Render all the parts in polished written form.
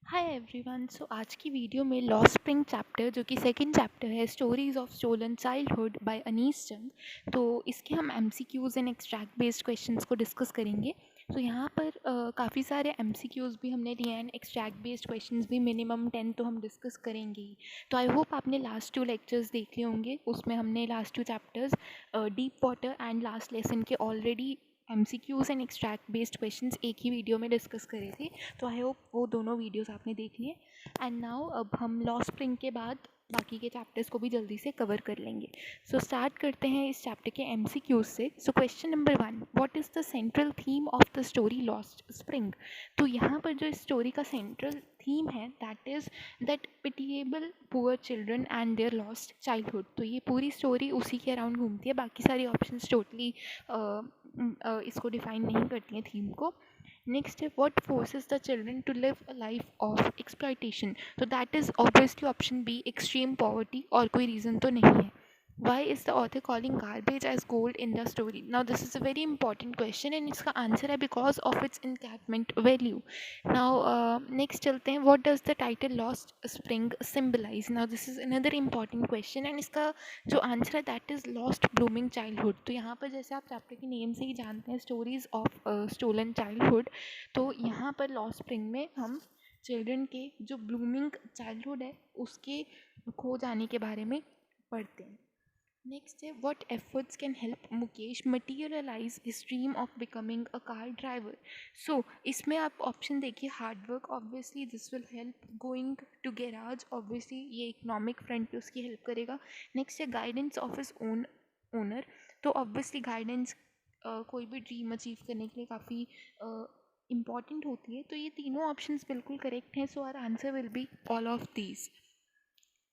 Hi everyone. सो आज की video में लॉस्ट स्प्रिंग चैप्टर जो कि सेकंड चैप्टर है stories of stolen childhood by Anees Chand. तो इसके हम MCQs and extract based questions को डिस्कस करेंगे। तो यहाँ पर काफ़ी सारे एमसीक्यूज भी हमने लिए एंड एक्सट्रैक्ट बेस्ड क्वेश्चंस भी मिनिमम 10 तो हम डिस्कस करेंगे ही। तो आई होप आपने लास्ट 2 लेक्चर्स देखे होंगे, उसमें हमने last 2 chapters Deep Water and Last Lesson के already MCQs and extract based questions एक ही वीडियो में डिस्कस करे थे। तो आई होप वो दोनों वीडियोस आपने देख लिए। एंड नाउ अब हम लॉ स्प्रिंग के बाद बाकी के चैप्टर्स को भी जल्दी से कवर कर लेंगे। सो स्टार्ट करते हैं इस चैप्टर के एमसीक्यूज से। So question number 1, what is the central theme of the story Lost Spring. तो यहाँ पर जो इस स्टोरी का सेंट्रल थीम है that is that pitiable poor children and their lost childhood. तो ये पूरी स्टोरी उसी के अराउंड घूमती है, बाकी सारी ऑप्शंस टोटली इसको डिफाइन नहीं करती हैं थीम को। नेक्स्ट है what forces the children to live a life of exploitation. तो that is obviously option B, extreme poverty, और कोई रीज़न तो नहीं है। Why is the author calling garbage as gold in the story? Now this is a very important question and इसका answer है because of its encampment value. Now next चलते हैं, what does the title Lost Spring symbolize? Now this is another important question and इसका जो answer है that is lost blooming childhood. तो यहाँ पर जैसे आप चैप्टर की नेम से ही जानते हैं stories of stolen childhood, तो यहाँ पर लॉस्ट स्प्रिंग में हम चिल्ड्रन के जो ब्लूमिंग चाइल्डहुड है उसके खो जाने के बारे में पढ़ते हैं। नेक्स्ट है what efforts can help Mukesh materialise his dream of becoming a car driver. So इसमें आप ऑप्शन देखिए, hard work obviously this will help, going to garage obviously ये इकोनॉमिक फ्रंट पे उसकी हेल्प करेगा। नेक्स्ट है guidance of his own owner. तो obviously guidance कोई भी ड्रीम अचीव करने के लिए काफ़ी इम्पॉर्टेंट होती है। तो ये तीनों ऑप्शंस बिल्कुल करेक्ट हैं। So our answer will be all of these.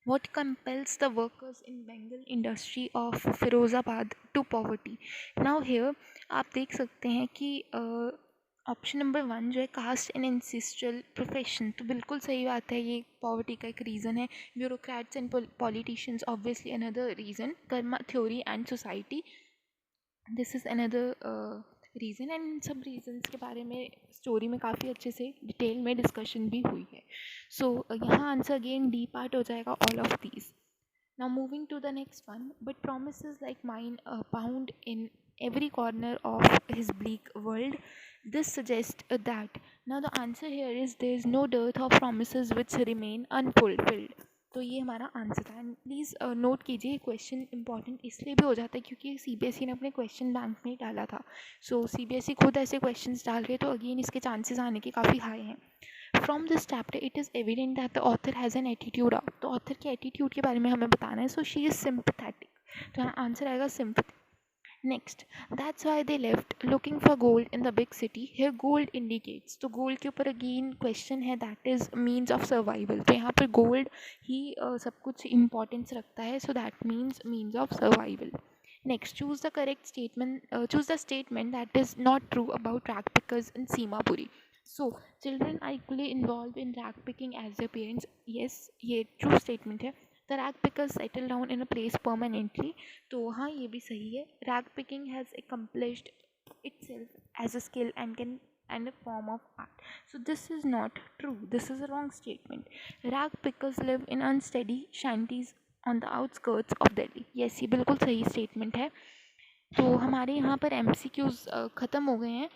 What compels the workers in Bengal industry of Firozabad to poverty? Now here आप देख सकते हैं कि ऑप्शन नंबर 1 जो है कास्ट एंड एंसेस्ट्रल प्रोफेशन, तो बिल्कुल सही बात है, ये पॉवर्टी का एक रीज़न है। Bureaucrats and politicians obviously another reason, Karma theory and society this is another reason. And in सब रीजन्स के बारे में स्टोरी में काफ़ी अच्छे से डिटेल में डिस्कशन भी हुई है। सो यहाँ आंसर अगेन डी पार्ट हो जाएगा all of these. Now moving to the next one, but promises like mine abound in every corner of his bleak world. This suggests that. Now the answer here is there is no dearth of promises which remain unfulfilled. तो ये हमारा answer था। And please note कीजिए, question important इसलिए भी हो जाता है क्योंकि सीबीएसई ने अपने क्वेश्चन बैंक में डाला था। सो सीबीएसई खुद ऐसे क्वेश्चंस डाल रहे हैं, तो अगेन इसके चांसेस आने के काफ़ी हाई हैं। From this chapter it is evident that the author has an attitude of. तो ऑथर के एटीट्यूड के बारे में हमें बताना है। सो शी इज़ सिंपथेटिक, तो यहाँ आंसर आएगा sympathy. Next, that's why they left looking for gold in the big city. Here gold indicates, तो गोल्ड के ऊपर अगेन क्वेश्चन है that is means of survival. तो यहाँ पर गोल्ड ही सब कुछ इंपॉर्टेंस रखता है, so that means of survival. Next, choose the correct statement. Choose the statement that is not true about rag pickers in Simapuri. So, children are equally involved in rag picking as their parents. Yes, ये true statement है। The rag pickers settle down in a place permanently. तो हाँ, ये भी सही है। Rag picking has accomplished itself as a skill and a form of art. So this is not true. This is a wrong statement. Rag pickers live in unsteady shanties on the outskirts of Delhi. Yes, ये बिल्कुल सही statement है। तो हमारे यहाँ पर MCQs ख़त्म हो गए हैं।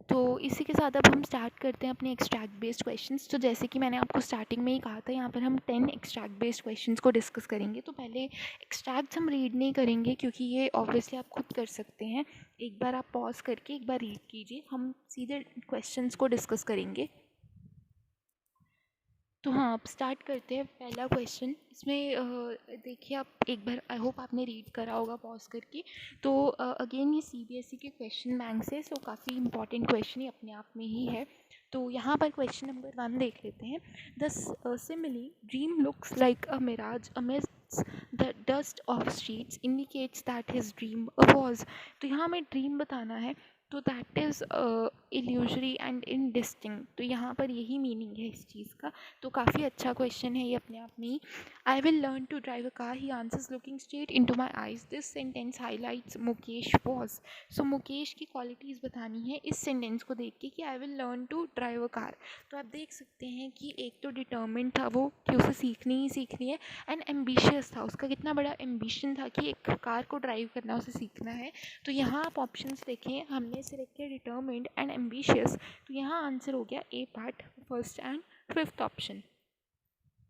तो इसी के साथ अब हम स्टार्ट करते हैं अपने एक्सट्रैक्ट बेस्ड क्वेश्चंस। तो जैसे कि मैंने आपको स्टार्टिंग में ही कहा था, यहाँ पर हम 10 एक्सट्रैक्ट बेस्ड क्वेश्चंस को डिस्कस करेंगे। तो पहले एक्सट्रैक्ट्स हम रीड नहीं करेंगे क्योंकि ये ऑब्वियसली आप खुद कर सकते हैं। एक बार आप पॉज करके एक बार रीड कीजिए, हम सीधे क्वेश्चंस को डिस्कस करेंगे। तो हाँ, आप स्टार्ट करते हैं। पहला क्वेश्चन इसमें देखिए, आप एक बार आई होप आपने रीड करा होगा पॉज करके। तो अगेन ये सीबीएसई के क्वेश्चन बैंक से, सो काफ़ी इंपॉर्टेंट क्वेश्चन ही अपने आप में ही है। तो यहाँ पर क्वेश्चन नंबर 1 देख लेते हैं। The simile dream looks like a mirage amidst the dust of streets indicates that his dream was. तो यहाँ हमें ड्रीम बताना है। तो that is illusory and indistinct. तो यहाँ पर यही मीनिंग है इस चीज़ का। तो काफ़ी अच्छा क्वेश्चन है ये अपने आप में ही। I will learn to drive a car, he answers looking straight into my eyes. This sentence highlights Mukesh was. So Mukesh की क्वालिटीज़ बतानी है इस सेंटेंस को देख के कि I will learn to drive a car. तो आप देख सकते हैं कि एक तो डिटर्मिन्ड था वो कि उसे सीखनी ही सीखनी है, एंड एम्बिशियस था, उसका कितना बड़ा एम्बिशन था कि एक कार को ड्राइव करना, उसे सीखना है। तो यहाँ आप ऑप्शंस देखें, हमने सिलेक्ट किया डिटर्मिन्ड एंड एम्बिशियस, तो यहाँ आंसर हो गया A part, first and fifth option.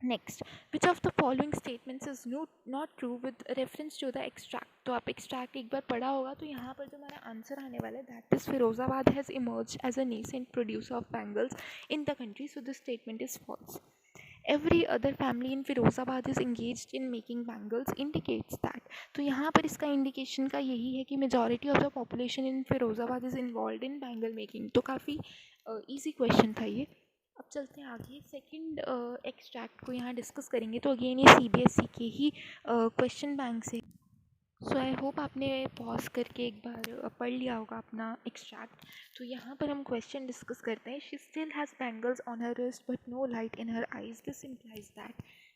Next, which of the following statements is not true with reference to the extract. तो आप एक्सट्रैक्ट एक बार पढ़ा होगा, तो यहाँ पर जो हमारा आंसर आने वाला है that is Firozabad has emerge as a nascent producer of bangles in the country, so this statement is false. Every other family in Firozabad is engaged in making bangles indicates that। तो यहाँ पर इसका indication का यही है कि majority of the population in Firozabad is involve in bangle making. तो काफ़ी इजी क्वेश्चन था ये। अब चलते हैं आगे, सेकंड एक्सट्रैक्ट को यहाँ डिस्कस करेंगे। तो अगेन ये सीबीएसई के ही क्वेश्चन बैंक से। सो आई होप आपने पॉज करके एक बार पढ़ लिया होगा अपना एक्सट्रैक्ट। तो यहाँ पर हम क्वेश्चन डिस्कस करते हैं। She still has bangles on her wrist but no light in her eyes.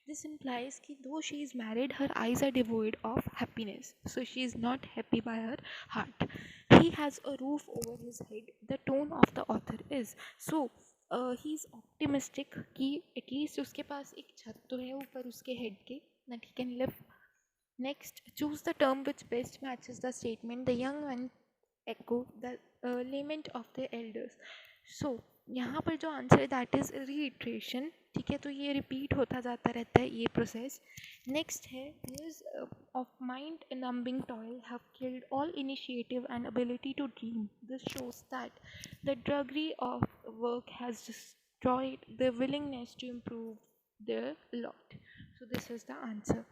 This implies कि though she is married, her eyes are devoid of happiness, so she is not happy by her heart. He has a roof over his head, the tone of the author is, so he is optimistic कि at least उसके पास एक छत तो है ऊपर उसके head के, that he can live. Next, choose the term which best matches the statement. The young one echo the lament of the elders. So यहाँ पर जो आंसर है दैट इज़ रीइट्रेशन। ठीक है, तो ये रिपीट होता जाता रहता है ये प्रोसेस। नेक्स्ट है, years of mind numbing toil have killed all initiative and ability to dream. This shows that the drudgery of work has destroyed the willingness to improve their lot. So this is the answer.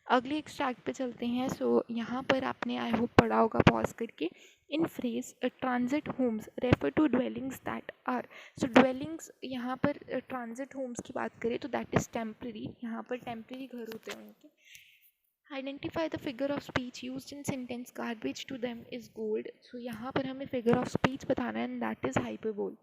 अगले extract पे चलते हैं। सो यहाँ पर आपने I hope पढ़ा होगा pause करके। In phrase transit homes refer to dwellings that are. So dwellings यहाँ पर ट्रांजिट होम्स की बात करें तो दैट इज़ टेम्प्रेरी, यहाँ पर टेम्प्रेरी घर होते हैं उनके। Identify the figure of speech used in sentence garbage to them is gold. So यहाँ पर हमें फिगर ऑफ स्पीच बताना है and that is hyperbole.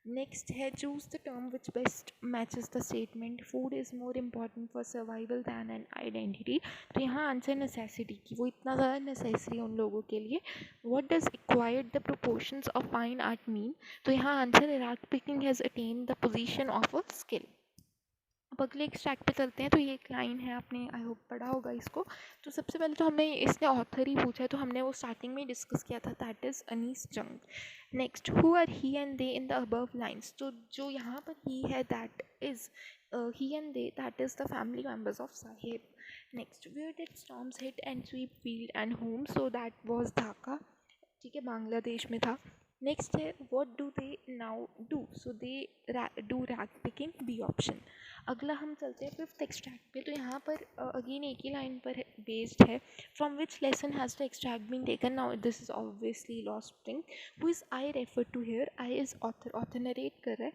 Next है, choose the term which best matches the statement. Food is more important for survival than an identity. तो यहाँ answer necessity की, वो इतना ज़्यादा नेसेसरी है उन लोगों के लिए। What does acquired the proportions of fine art mean. तो यहाँ आंसर है rag picking has attain the position of a skill. अब अगले एक्सट्रैक्ट पे चलते हैं। तो ये एक लाइन है, आपने आई होप पढ़ा होगा इसको। तो सबसे पहले तो हमने इसने ऑथर ही पूछा है, तो हमने वो स्टार्टिंग में ही डिस्कस किया था, that is Anees Jung. Next, who are he and they in the above lines. तो जो यहाँ पर ही है that is he and they, that is the family members of Saheb. Next, where did storms hit and sweep field and home. So that was Dhaka. ठीक है, बांग्लादेश में था। Next है, what do they now do. So they do rag picking, B option. अगला हम चलते हैं fifth extract पे। तो यहाँ पर अगेन एक ही लाइन पर बेस्ड है। From which lesson has the extract been taken. Now this is obviously Lost Spring. Who is I refer to here. I is author, author narrate कर रहा है।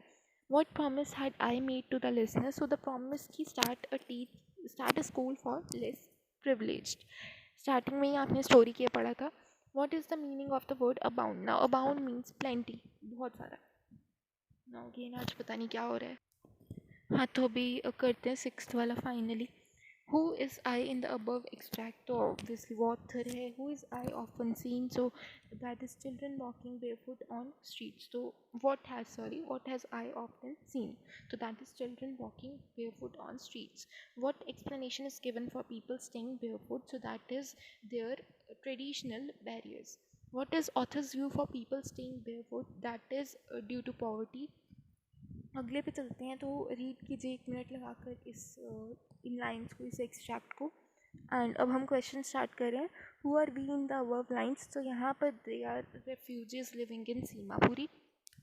What promise had I made to the listener. So the promise की start a school for less privileged. Starting में ही आपने story किया पढ़ा था। What is the meaning of the word abound. Now abound means plenty, बहुत सारा। Now again आज पता नहीं क्या हो रहा है। हाँ, तो अभी करते हैं सिक्स्थ वाला finally. Who is I in the above extract. तो ऑब्वियसली वो ऑथर है। Who is I often seen. So that is children walking barefoot on streets. तो what has I often seen. तो that is children walking barefoot on streets. What explanation is given for people staying barefoot. So that is their traditional barriers. What is author's view for people staying barefoot. That is due to poverty. अगले पे चलते हैं। तो read कीजिए 1 minute लगाकर इन lines को, इस extract को। एंड अब हम क्वेश्चन स्टार्ट कर रहे हैं। Who are we in the above lines. तो यहाँ पर they are refugees living in Seemapuri.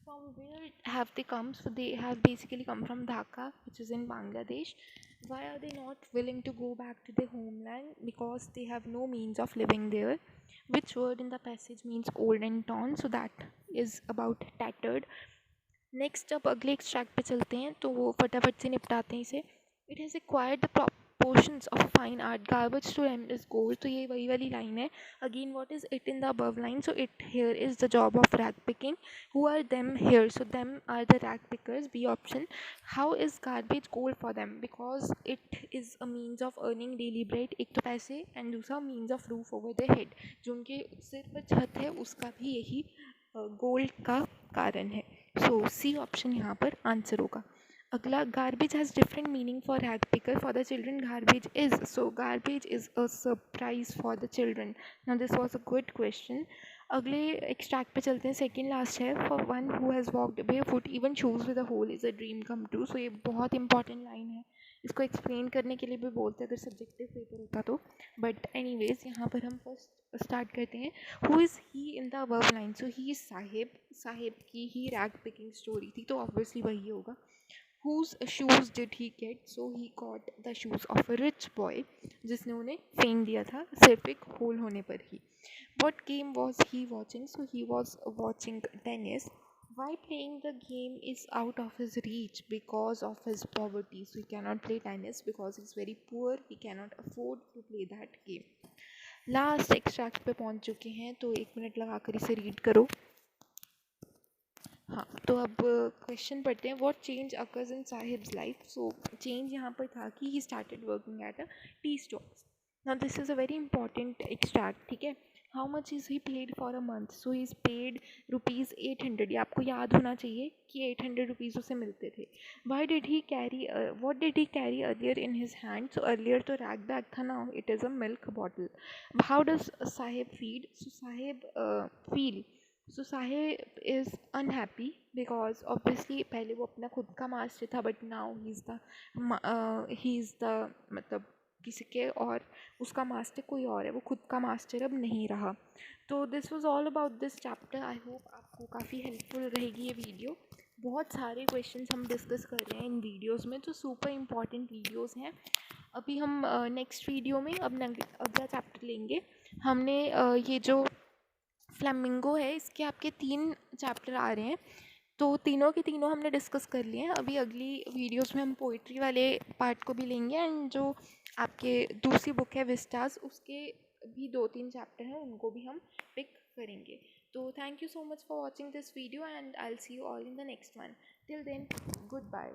From where have they come. So they have basically come from Dhaka which is in Bangladesh. Why are they not willing to go back to the homeland. Because they have no means of living there. Which word in the passage means old and torn. So that is about tattered. Next अब अगले extract पे चलते हैं। तो वो फटाफट से निपटाते हैं इसे। It has acquired the portions of fine art garbage to them is gold. तो ये वही वाली लाइन है। Again what is it in the above line? So it here is the job of rag picking. Who are them here? So them are the rag pickers, B option. How is garbage gold for them? Because it is a means of earning daily bread. एक तो पैसे and दूसरा means of roof over the head. जो उनके सिर पर छत है उसका भी यही गोल्ड का कारण है। सो सी ऑप्शन यहाँ पर आंसर होगा। अगला, garbage has different meaning for rag picker. For the children garbage is, so garbage is a surprise for the children. Now this was a good question. अगले एक्सट्रैक्ट पे चलते हैं, सेकेंड लास्ट है। For one who has walked barefoot even shoes with a hole is a dream come true. So ये बहुत important line है। इसको explain करने के लिए भी बोलते हैं अगर सब्जेक्टिव पेपर होता तो, बट एनीवेज यहाँ पर हम फर्स्ट स्टार्ट करते हैं। Who is he in the above line? So he is Sahib. Sahib की ही रैग पिकिंग स्टोरी थी तो ऑब्वियसली वही होगा। Whose shoes did he get? So he got the shoes of a rich boy, जिसने उन्हें फेंक दिया था सिर्फ एक होल होने पर ही। What game was he watching? So he was watching tennis. Why playing the game is out of his reach? Because of his poverty. So he cannot play tennis because he's very poor. He cannot afford to play that game. Last extract पे पहुंच चुके हैं तो 1 minute लगा कर इसे read करो। हाँ, तो अब क्वेश्चन पढ़ते हैं। What change occurs in sahibs life? So change यहाँ पर था कि he started working at a tea stalls. Now this is a very important extract, ठीक है। How much is he paid for a month? So he is paid ₹800। ये आपको याद होना चाहिए कि 800 रुपीज़ उसे मिलते थे। Why did he carry what did he carry earlier in his hand? So earlier तो रैग बैग था, ना it is a milk bottle. How does Sahib feed? So Sahib feel, so Sahib is unhappy because obviously पहले वो अपना खुद का master था but now he is the मतलब किसी के और उसका मास्टर कोई और है, वो खुद का मास्टर अब नहीं रहा। तो this was all about this chapter. I hope आपको काफ़ी हेल्पफुल रहेगी ये वीडियो। बहुत सारे क्वेश्चंस हम डिस्कस कर रहे हैं इन वीडियोस में, तो सुपर इम्पॉर्टेंट वीडियोस हैं। अभी हम नेक्स्ट वीडियो में अब अगला चैप्टर लेंगे। हमने ये जो फ्लेमिंगो है इसके आपके 3 चैप्टर आ रहे हैं, तो तीनों के तीनों हमने डिस्कस कर लिए हैं। अभी अगली वीडियोस में हम पोइट्री वाले पार्ट को भी लेंगे एंड जो आपके दूसरी बुक है विस्टास उसके भी 2-3 चैप्टर हैं उनको भी हम पिक करेंगे। तो thank you so much for watching this video and I will see you all in the next one. Till then, good bye.